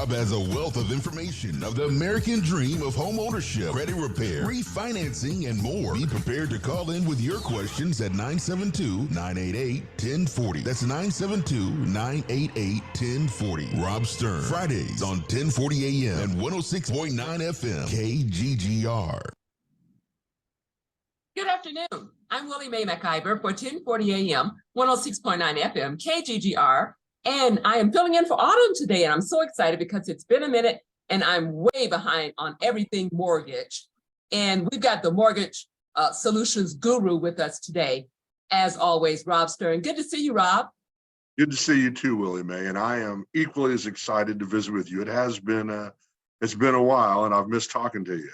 Rob has a wealth of information of the American dream of home ownership, credit repair, refinancing, and more. Be prepared to call in with your questions at 972-988-1040. That's 972-988-1040. Rob Stern, Fridays on 1040 AM and 106.9 FM, KGGR. Good afternoon. I'm Willie Mclver for 1040 AM, 106.9 FM, KGGR. And I am filling in for Autumn today, and I'm so excited because it's been a minute and I'm way behind on everything mortgage. And we've got the mortgage solutions guru with us today. As always, Rob Stern. Good to see you, Rob. Good to see you too, Willie Mae. And I am equally as excited to visit with you. It's been a while, and I've missed talking to you.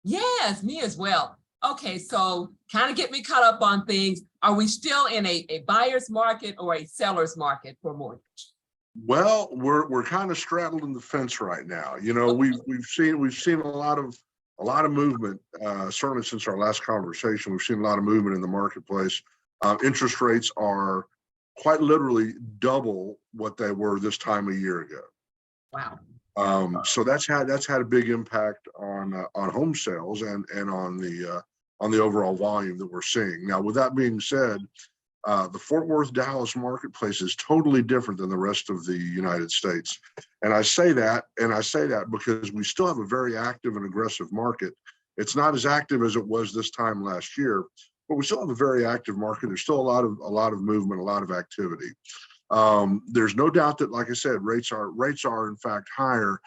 Yes, me as well. Okay, so kind of get me caught up on things. Are we still in a buyer's market or a seller's market for mortgage? Well, we're kind of straddling the fence right now. You know, we've seen a lot of movement. Certainly since our last conversation, we've seen a lot of movement in the marketplace. Interest rates are quite literally double what they were this time a year ago. Wow. So that's had a big impact on home sales and on the overall volume that we're seeing. Now, with that being said, the Fort Worth, Dallas marketplace is totally different than the rest of the United States. And I say that because we still have a very active and aggressive market. It's not as active as it was this time last year, but we still have a very active market. There's still a lot of movement, a lot of activity. There's no doubt that, like I said, rates are in fact higher,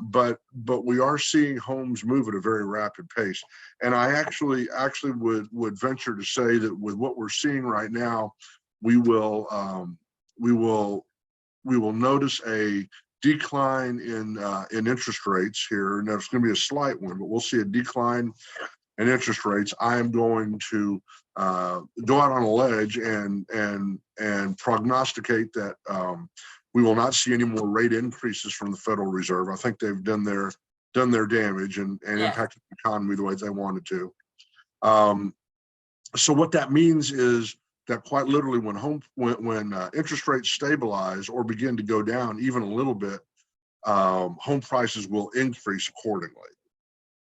but we are seeing homes move at a very rapid pace. And I actually would venture to say that with what we're seeing right now, we will notice a decline in interest rates here. Now it's going to be a slight one, but we'll see a decline in interest rates. I am going to go out on a ledge and prognosticate that we will not see any more rate increases from the Federal Reserve. I think they've done their damage and impacted the economy the way they wanted to. So what that means is that quite literally when interest rates stabilize or begin to go down even a little bit, home prices will increase accordingly.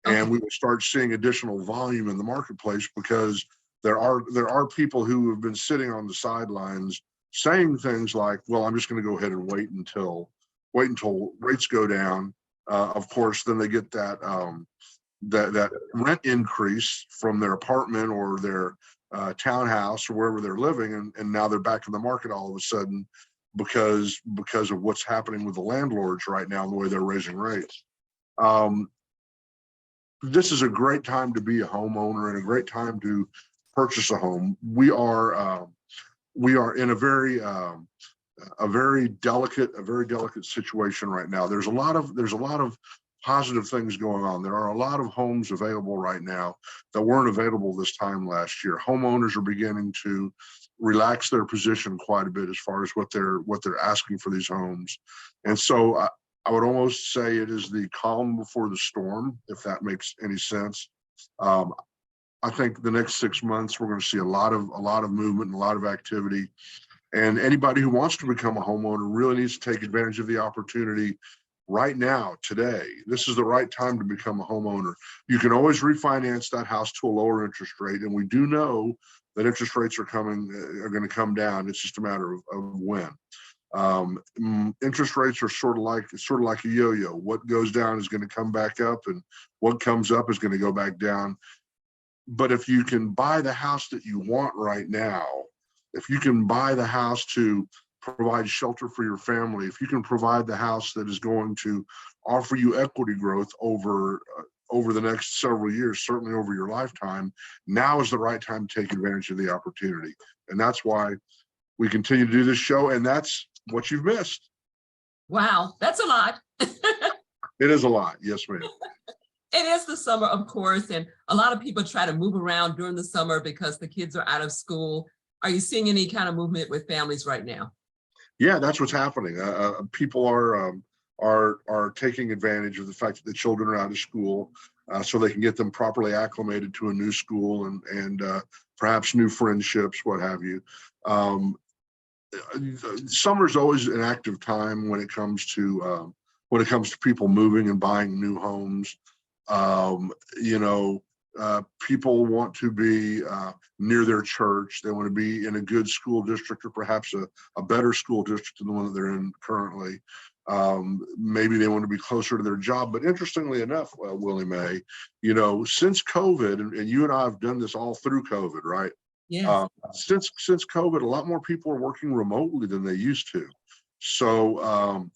And we will start seeing additional volume in the marketplace because there are people who have been sitting on the sidelines saying things like, well, I'm just going to go ahead and wait until rates go down. Of course, then they get that rent increase from their apartment or their townhouse or wherever they're living, and now they're back in the market all of a sudden because of what's happening with the landlords right now and the way they're raising rates. This is a great time to be a homeowner and a great time to purchase a home. We are in a very delicate situation right now. There's a lot of positive things going on. There are a lot of homes available right now that weren't available this time last year. Homeowners are beginning to relax their position quite a bit as far as what they're asking for these homes, and so I would almost say it is the calm before the storm, if that makes any sense. I think the next 6 months we're going to see a lot of movement and a lot of activity. And anybody who wants to become a homeowner really needs to take advantage of the opportunity right now, today. This is the right time to become a homeowner. You can always refinance that house to a lower interest rate, and we do know that interest rates are going to come down. It's just a matter of when. Interest rates are sort of like a yo-yo. What goes down is going to come back up, and what comes up is going to go back down. But if you can buy the house that you want right now, if you can buy the house to provide shelter for your family, if you can provide the house that is going to offer you equity growth over the next several years, certainly over your lifetime, now is the right time to take advantage of the opportunity. And that's why we continue to do this show, and that's what you've missed. Wow, that's a lot. It is a lot. Yes, ma'am. It is the summer, of course, and a lot of people try to move around during the summer because the kids are out of school. Are you seeing any kind of movement with families right now? Yeah, that's what's happening. People are taking advantage of the fact that the children are out of school, so they can get them properly acclimated to a new school and perhaps new friendships, what have you. Summer's always an active time when it comes to when it comes to people moving and buying new homes. You know, people want to be near their church. They want to be in a good school district, or perhaps a better school district than the one that they're in currently. Maybe they want to be closer to their job. But interestingly enough, Willie Mae, you know, since COVID, and you and I have done this all through COVID, right? Yes. Since COVID, a lot more people are working remotely than they used to. So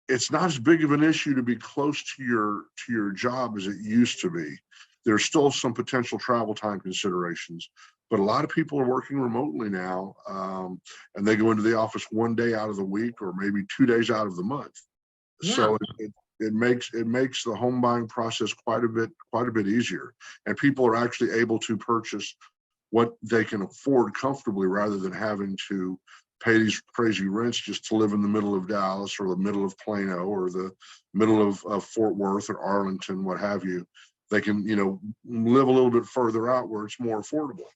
it's not as big of an issue to be close to your job as it used to be. There's still some potential travel time considerations, but a lot of people are working remotely now, and they go into the office one day out of the week, or maybe 2 days out of the month. Yeah. So it makes the home buying process quite a bit easier, and people are actually able to purchase what they can afford comfortably, rather than having to pay these crazy rents just to live in the middle of Dallas, or the middle of Plano, or the middle of Fort Worth or Arlington, what have you. They can, you know, live a little bit further out where it's more affordable.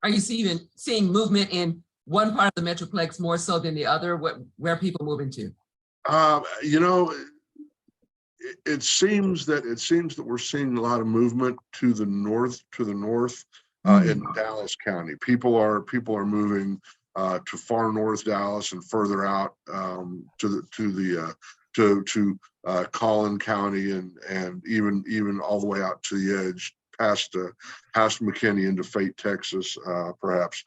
Are you seeing movement in one part of the Metroplex more so than the other? Where are people moving to? You know, it seems that we're seeing a lot of movement to the north, in Dallas County. People are moving to far north Dallas and further out to Collin County, and even all the way out to the edge past McKinney into Fate, Texas, perhaps.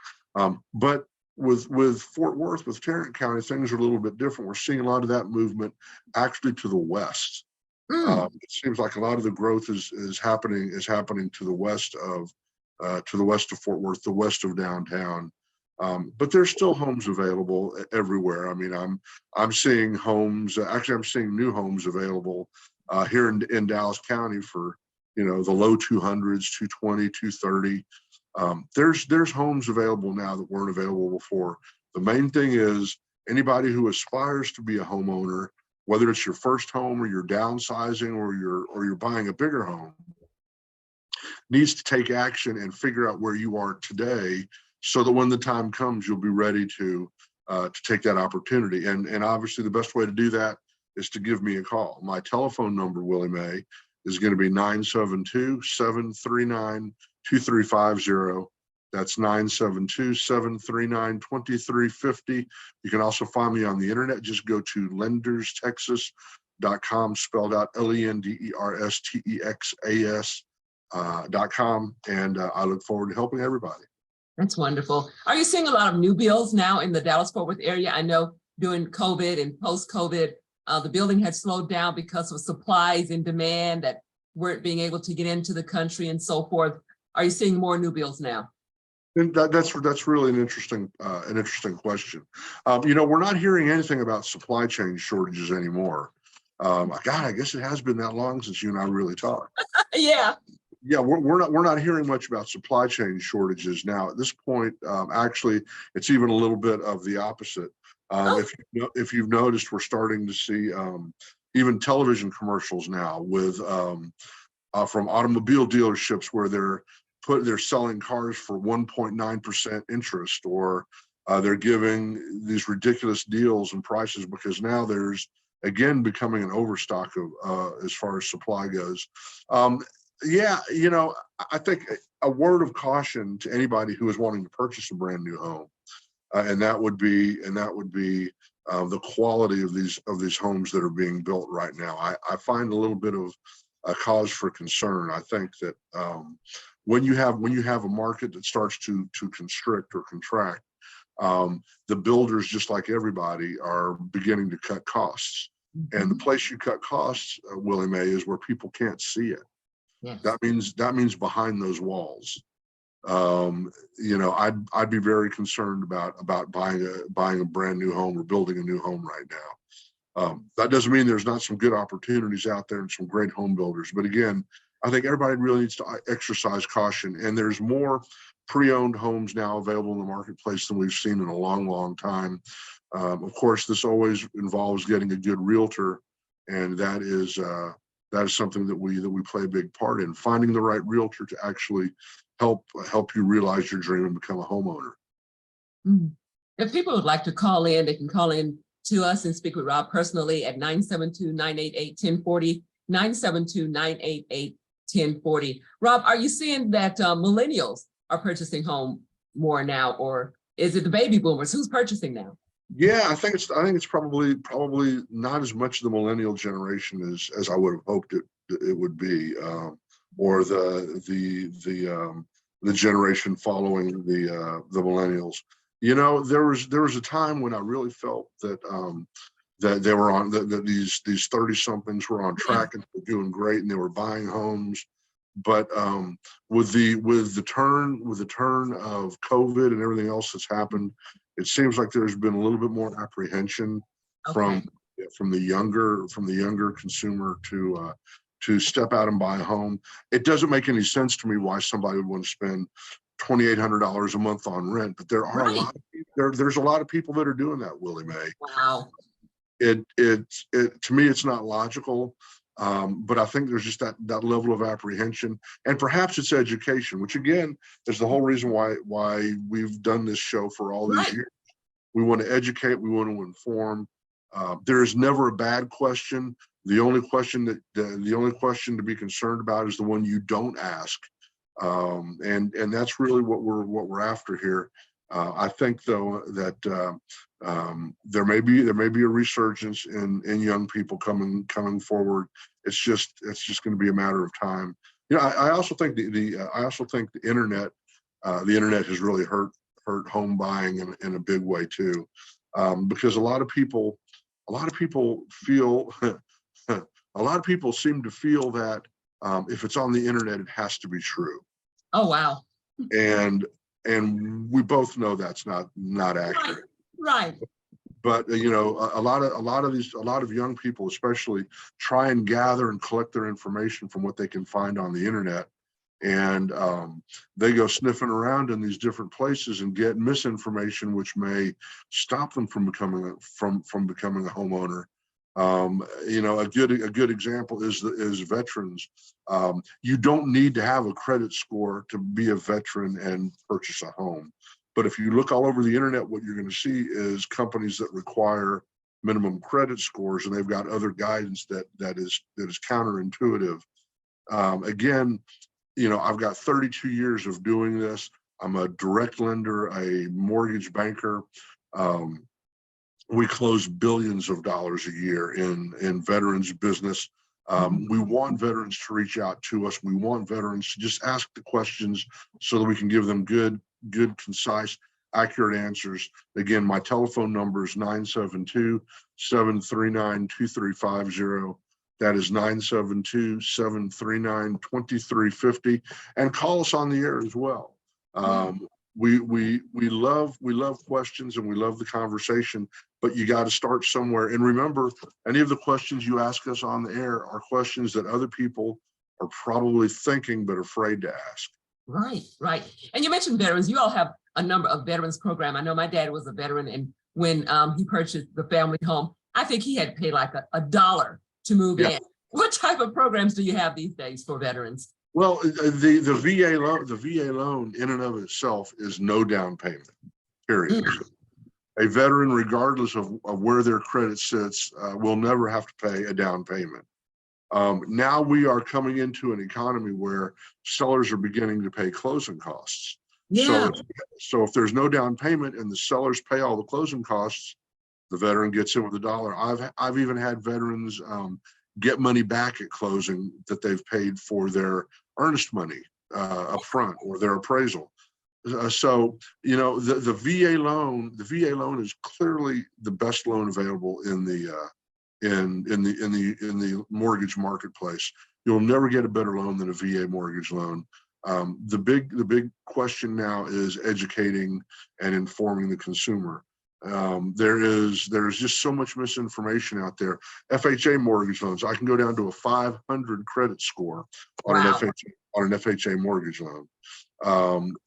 But with Fort Worth, with Tarrant County, things are a little bit different. We're seeing a lot of that movement actually to the west. It seems like a lot of the growth is happening to the west of Fort Worth, the west of downtown. But there's still homes available everywhere. I mean, I'm seeing homes. Actually, I'm seeing new homes available here in Dallas County for, you know, the low 200s, 220, 230. There's homes available now that weren't available before. The main thing is, anybody who aspires to be a homeowner, whether it's your first home, or you're downsizing, or you're buying a bigger home, needs to take action and figure out where you are today, so that when the time comes, you'll be ready to take that opportunity. And obviously, the best way to do that is to give me a call. My telephone number, Willie Mae, is going to be 972-739-2350. That's 972-739-2350. You can also find me on the internet. Just go to lenderstexas.com, spelled out lenderstexas.com, and I look forward to helping everybody. That's wonderful. Are you seeing a lot of new builds now in the Dallas-Fort Worth area? I know during COVID and post-COVID, the building had slowed down because of supplies and demand that weren't being able to get into the country and so forth. Are you seeing more new builds now? And that's really an interesting question. You know, we're not hearing anything about supply chain shortages anymore. God, I guess it has been that long since you and I really talked. Yeah. Yeah, we're not hearing much about supply chain shortages now. At this point, actually, it's even a little bit of the opposite. If you've noticed, we're starting to see even television commercials now with from automobile dealerships where they're selling cars for 1.9% interest, or they're giving these ridiculous deals and prices, because now there's again becoming an overstock of as far as supply goes. Yeah, you know, I think a word of caution to anybody who is wanting to purchase a brand new home, and that would be the quality of these homes that are being built right now. I find a little bit of a cause for concern. I think that when you have a market that starts to constrict or contract, the builders, just like everybody, are beginning to cut costs. And the place you cut costs, Willie Mae, is where people can't see it. Yes. That means behind those walls. You know, I'd be very concerned about buying a brand new home or building a new home right now. That doesn't mean there's not some good opportunities out there and some great home builders. But again, I think everybody really needs to exercise caution. And there's more pre-owned homes now available in the marketplace than we've seen in a long, long time. Of course, this always involves getting a good realtor, and that is something that we play a big part in, finding the right realtor to actually help you realize your dream and become a homeowner. If people would like to call in, they can call in to us and speak with Rob personally at 972-988-1040, 972-988-1040. Rob, are you seeing that millennials are purchasing home more now, or is it the baby boomers? Who's purchasing now? Yeah, I think it's probably not as much the millennial generation as I would have hoped it would be, or the generation following the millennials. You know, there was a time when I really felt that that they were on that these 30 somethings were on track and were doing great and they were buying homes. But with the turn of COVID and everything else that's happened, it seems like there's been a little bit more apprehension from the younger consumer to step out and buy a home. It doesn't make any sense to me why somebody would want to spend $2,800 a month on rent, but there are a lot of people, there's a lot of people that are doing that, Willie Mae. Wow. It to me, it's not logical. But I think there's just that level of apprehension, and perhaps it's education, which again is the whole reason why we've done this show for all these years. We want to educate, we want to inform. There is never a bad question. The only question to be concerned about is the one you don't ask, and that's really what we're after here. I think though that there may be a resurgence in young people coming forward. It's just going to be a matter of time. You know, I also think the internet has really hurt home buying in a big way too, because a lot of people feel a lot of people seem to feel that if it's on the internet, it has to be true. Oh wow. And we both know that's not accurate. Right. But you know, a lot of young people, especially, try and gather and collect their information from what they can find on the internet, and they go sniffing around in these different places and get misinformation, which may stop them from becoming a homeowner. You know, a good example is veterans. You don't need to have a credit score to be a veteran and purchase a home. But if you look all over the internet, what you're going to see is companies that require minimum credit scores, and they've got other guidance that is counterintuitive. Again, you know, I've got 32 years of doing this. I'm a direct lender, a mortgage banker. We close billions of dollars a year in veterans business. We want veterans to reach out to us. We want veterans to just ask the questions so that we can give them good, concise, accurate answers. Again, my telephone number is 972-739-2350. That is 972-739-2350, and call us on the air as well. We love questions and we love the conversation, but you got to start somewhere. And remember, any of the questions you ask us on the air are questions that other people are probably thinking but afraid to ask. Right. And you mentioned veterans. You all have a number of veterans program. I know my dad was a veteran, and when he purchased the family home, I think he had to pay like $1 to move in. What type of programs do you have these days for veterans? Well, the VA loan in and of itself is no down payment, period. A veteran, regardless of where their credit sits, will never have to pay a down payment. Now we are coming into an economy where sellers are beginning to pay closing costs. Yeah. So if there's no down payment and the sellers pay all the closing costs, the veteran gets in with $1. I've even had veterans get money back at closing that they've paid for their earnest money up front or their appraisal. So you know, the VA loan is clearly the best loan available in the mortgage marketplace. You'll never get a better loan than a VA mortgage loan. The big question now is educating and informing the consumer. There's just so much misinformation out there. FHA mortgage loans, I can go down to a 500 credit score on an FHA mortgage loan.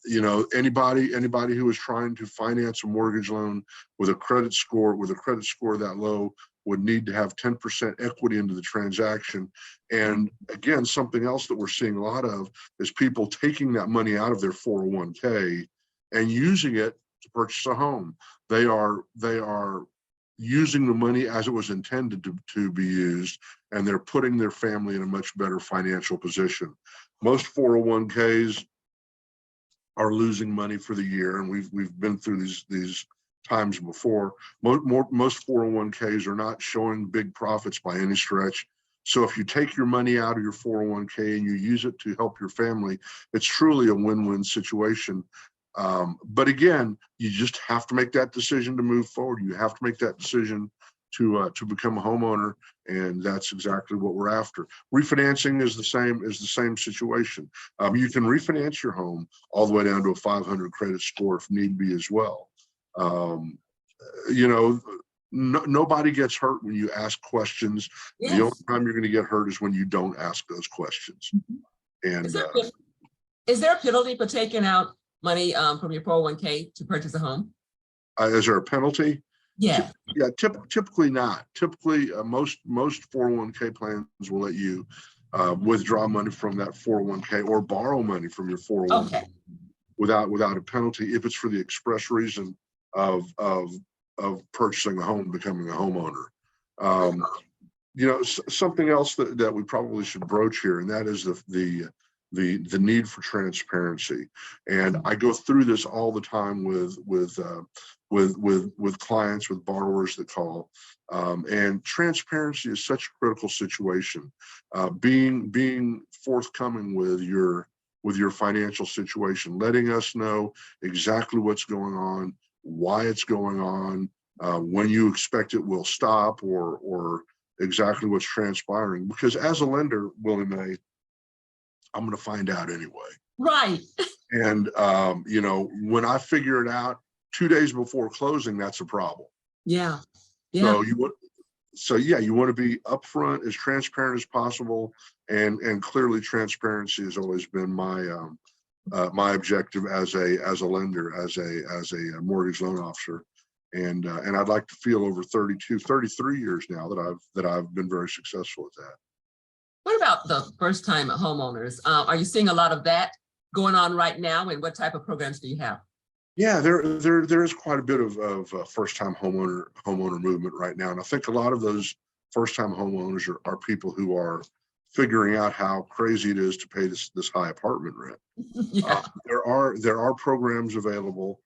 You know, anybody who is trying to finance a mortgage loan with a credit score that low would need to have 10% equity into the transaction. And again, something else that we're seeing a lot of is people taking that money out of their 401k and using it to purchase a home. They are using the money as it was intended to be used, and they're putting their family in a much better financial position. Most 401ks are losing money for the year, and we've been through these times before. Most 401ks are not showing big profits by any stretch. So if you take your money out of your 401k and you use it to help your family, it's truly a win-win situation. But again, you just have to make that decision to move forward. You have to make that decision to become a homeowner, and that's exactly what we're after. Refinancing is the same situation. You can refinance your home all the way down to a 500 credit score if need be as well. You know, nobody gets hurt when you ask questions. Yes. The only time you're going to get hurt is when you don't ask those questions. And is there a penalty for taking out money from your 401k to purchase a home? Is there a penalty? Yeah. Yeah, typically not. Typically, most 401k plans will let you withdraw money from that 401k or borrow money from your 401k without a penalty if it's for the express reason of purchasing a home, becoming a homeowner. You know, something else that we probably should broach here, and that is the need for transparency. And I go through this all the time with clients, with borrowers that call. And transparency is such a critical situation. Being forthcoming with your financial situation, letting us know exactly what's going on, why it's going on, when you expect it will stop, or exactly what's transpiring. Because as a lender, Willie Mae, I'm going to find out anyway. Right. And you know, when I figure it out 2 days before closing, that's a problem. Yeah. Yeah. So you want to be upfront, as transparent as possible, and clearly transparency has always been my my objective as a lender, as a mortgage loan officer. And I'd like to feel over 33 years now that I've been very successful at that. What about the first-time homeowners? Are you seeing a lot of that going on right now? And what type of programs do you have? Yeah, there is quite a bit of first-time homeowner movement right now, and I think a lot of those first-time homeowners are people who are figuring out how crazy it is to pay this high apartment rent. Yeah. There are programs available.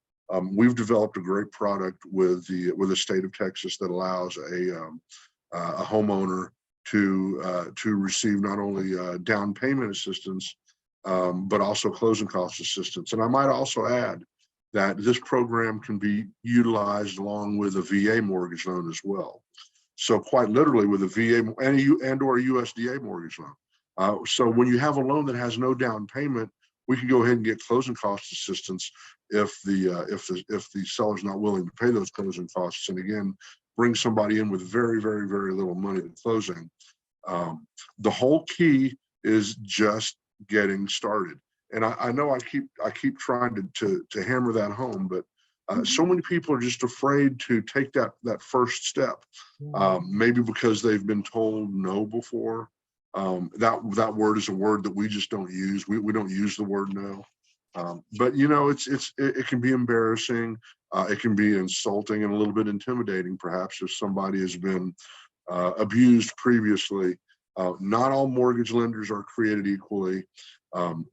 We've developed a great product with the state of Texas that allows a homeowner to receive not only down payment assistance, but also closing cost assistance. And I might also add that this program can be utilized along with a VA mortgage loan as well. So quite literally with a VA and or a USDA mortgage loan. So when you have a loan that has no down payment, we can go ahead and get closing cost assistance if the seller's not willing to pay those closing costs. And again, bring somebody in with very, very, very little money at closing. The whole key is just getting started. And I know I keep trying to hammer that home, but so many people are just afraid to take that first step. Maybe because they've been told no before. That word is a word that we just don't use. We don't use the word no. But you know, it can be embarrassing. It can be insulting and a little bit intimidating, perhaps, if somebody has been abused previously. Not all mortgage lenders are created equally.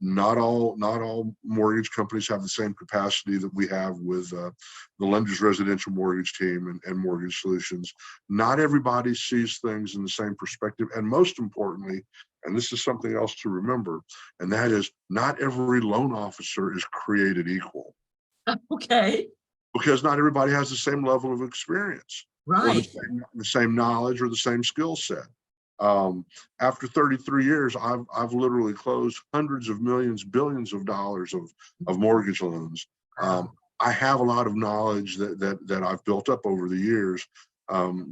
Not all mortgage companies have the same capacity that we have with the Lenders Residential Mortgage Team and Mortgage Solutions. Not everybody sees things in the same perspective. And most importantly, and this is something else to remember, and that is not every loan officer is created equal. Okay. Because not everybody has the same level of experience, Right. or the same knowledge or the same skill set. After 33 years, I've literally closed hundreds of millions, billions of dollars of mortgage loans. I have a lot of knowledge that I've built up over the years.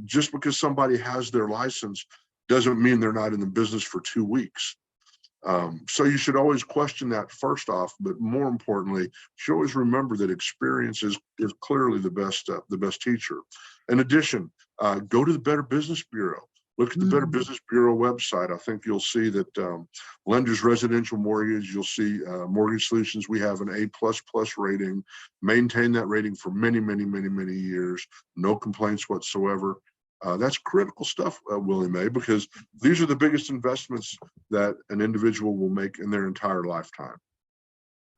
Just because somebody has their license doesn't mean they're not in the business for 2 weeks. So you should always question that first off, but more importantly, you should always remember that experience is clearly the best teacher. In addition, go to the Better Business Bureau. Look at the Better Business Bureau website. I think you'll see that Lenders Residential Mortgage, you'll see Mortgage Solutions. We have an A++ rating, maintained that rating for many, many, many, many years. No complaints whatsoever. That's critical stuff, Willie Mae, because these are the biggest investments that an individual will make in their entire lifetime.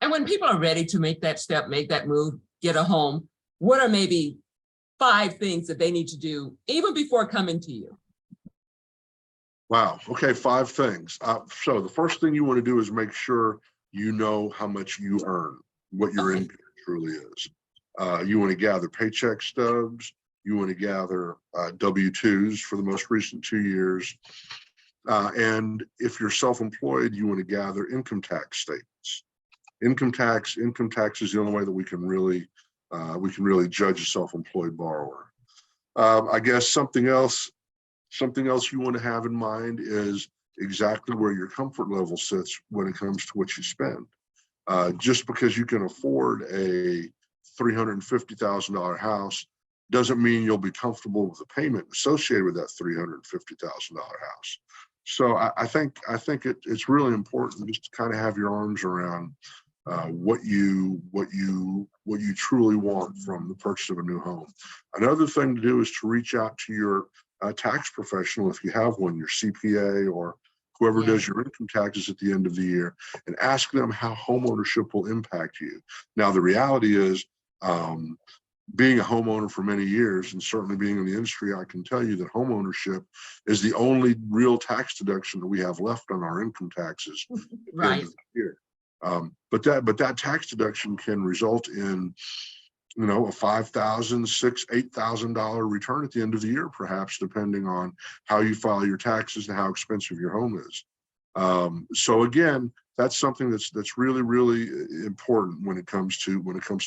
And when people are ready to make that step, make that move, get a home, what are maybe 5 things that they need to do even before coming to you? Wow. Okay. 5 things. So the first thing you want to do is make sure you know how much you earn, what your income truly is. You want to gather paycheck stubs. You want to gather W-2s for the most recent 2 years. And if you're self-employed, you want to gather income tax statements. Income tax is the only way that we can really judge a self-employed borrower. I guess something else you want to have in mind is exactly where your comfort level sits when it comes to what you spend. Just because you can afford a $350,000 house doesn't mean you'll be comfortable with the payment associated with that $350,000 house. So I think it's really important just to kind of have your arms around what you truly want from the purchase of a new home. Another thing to do is to reach out to your tax professional, if you have one, your CPA or whoever does your income taxes at the end of the year, and ask them how homeownership will impact you. Now, the reality is, being a homeowner for many years, and certainly being in the industry, I can tell you that homeownership is the only real tax deduction that we have left on our income taxes at the end of the year. But that tax deduction can result in, a $5,000, $6,000, $8,000 return at the end of the year, perhaps, depending on how you file your taxes and how expensive your home is. So again, that's something that's really, really important when it comes to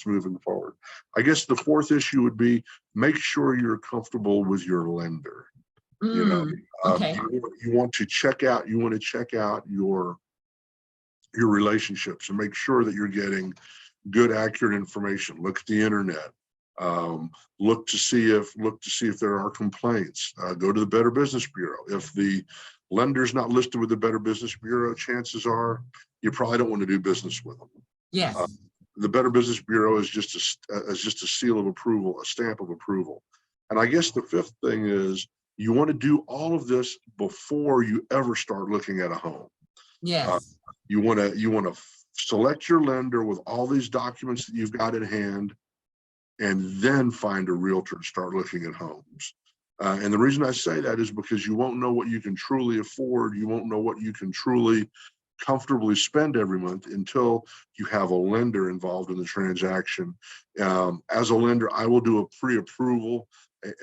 moving forward. I guess the 4th issue would be make sure you're comfortable with your lender. You want to check out your relationships and make sure that you're getting good, accurate information. Look at the internet. Look to see if there are complaints. Go to the Better Business Bureau. If the lender's not listed with the Better Business Bureau, chances are you probably don't want to do business with them. Yes. The Better Business Bureau is just a seal of approval, a stamp of approval. And I guess the 5th thing is you want to do all of this before you ever start looking at a home. Yes. You want to select your lender with all these documents that you've got at hand, and then find a realtor to start looking at homes. And the reason I say that is because you won't know what you can truly afford. You won't know what you can truly comfortably spend every month until you have a lender involved in the transaction. As a lender, I will do a pre-approval,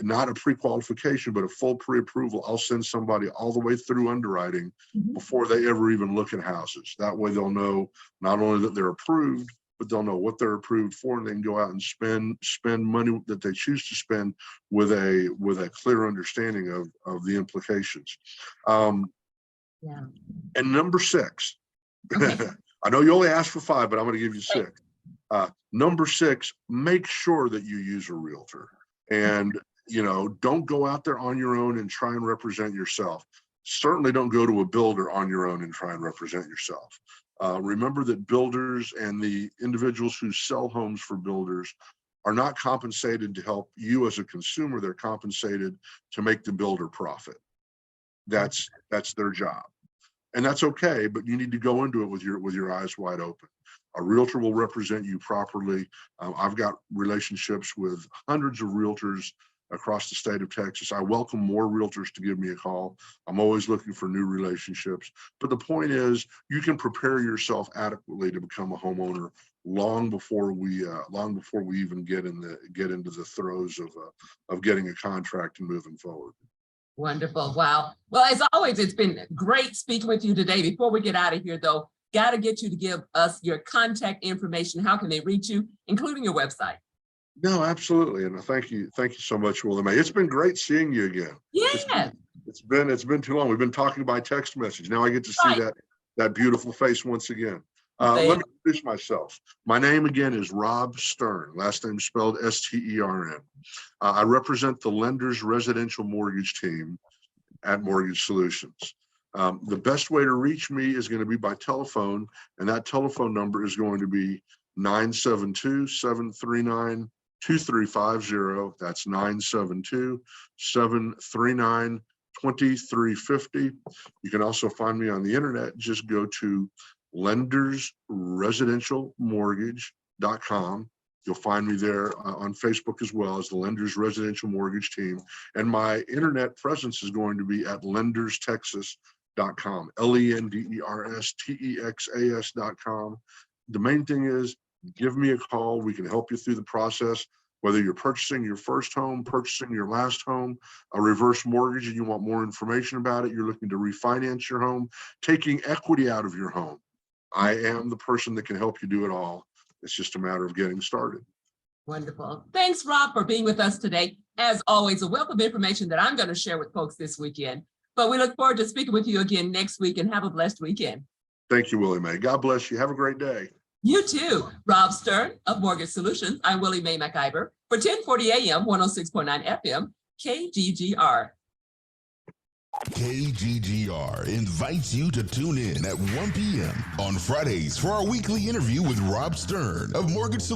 not a pre-qualification, but a full pre-approval. I'll send somebody all the way through underwriting before they ever even look at houses. That way they'll know not only that they're approved, but they'll know what they're approved for, and they can go out and spend money that they choose to spend with a clear understanding of the implications. And number 6, I know you only asked for 5, but I'm going to give you 6. Number 6, make sure that you use a realtor, and don't go out there on your own and try and represent yourself. Certainly don't go to a builder on your own and try and represent yourself. Remember that builders and the individuals who sell homes for builders are not compensated to help you as a consumer. They're compensated to make the builder profit. That's their job, and that's okay. But you need to go into it with your eyes wide open. A realtor will represent you properly. I've got relationships with hundreds of realtors across the state of Texas. I welcome more realtors to give me a call. I'm always looking for new relationships. But the point is, you can prepare yourself adequately to become a homeowner long before we even get into the throes of getting a contract and moving forward. Wonderful. Wow. Well, as always, it's been great speaking with you today. Before we get out of here, though, got to get you to give us your contact information. How can they reach you, including your website? No, absolutely. And thank you so much, Willie Mae. It's been great seeing you again. Yeah. It's been too long. We've been talking by text message. Now I get to see that beautiful face once again. Let me introduce myself. My name again is Rob Stern. Last name spelled S-T-E-R-N. I represent the Lenders Residential Mortgage team. at Mortgage Solutions. The best way to reach me is going to be by telephone, and that telephone number is going to be 972-739-2350. That's 972-739-2350. You can also find me on the internet. Just go to lendersresidentialmortgage.com. You'll find me there on Facebook as well as the Lenders Residential Mortgage Team. And my internet presence is going to be at lenderstexas.com, lenderstexas.com. The main thing is, give me a call. We can help you through the process. Whether you're purchasing your first home, purchasing your last home, a reverse mortgage, and you want more information about it, you're looking to refinance your home, taking equity out of your home. I am the person that can help you do it all. It's just a matter of getting started. Wonderful. Thanks, Rob, for being with us today. As always, a wealth of information that I'm going to share with folks this weekend. But we look forward to speaking with you again next week, and have a blessed weekend. Thank you, Willie Mae. God bless you. Have a great day. You too. Rob Stern of Mortgage Solutions. I'm Willie Mae Mclver for 1040 AM, 106.9 FM, KGGR. KGGR invites you to tune in at 1 p.m. on Fridays for our weekly interview with Rob Stern of Mortgage Solutions.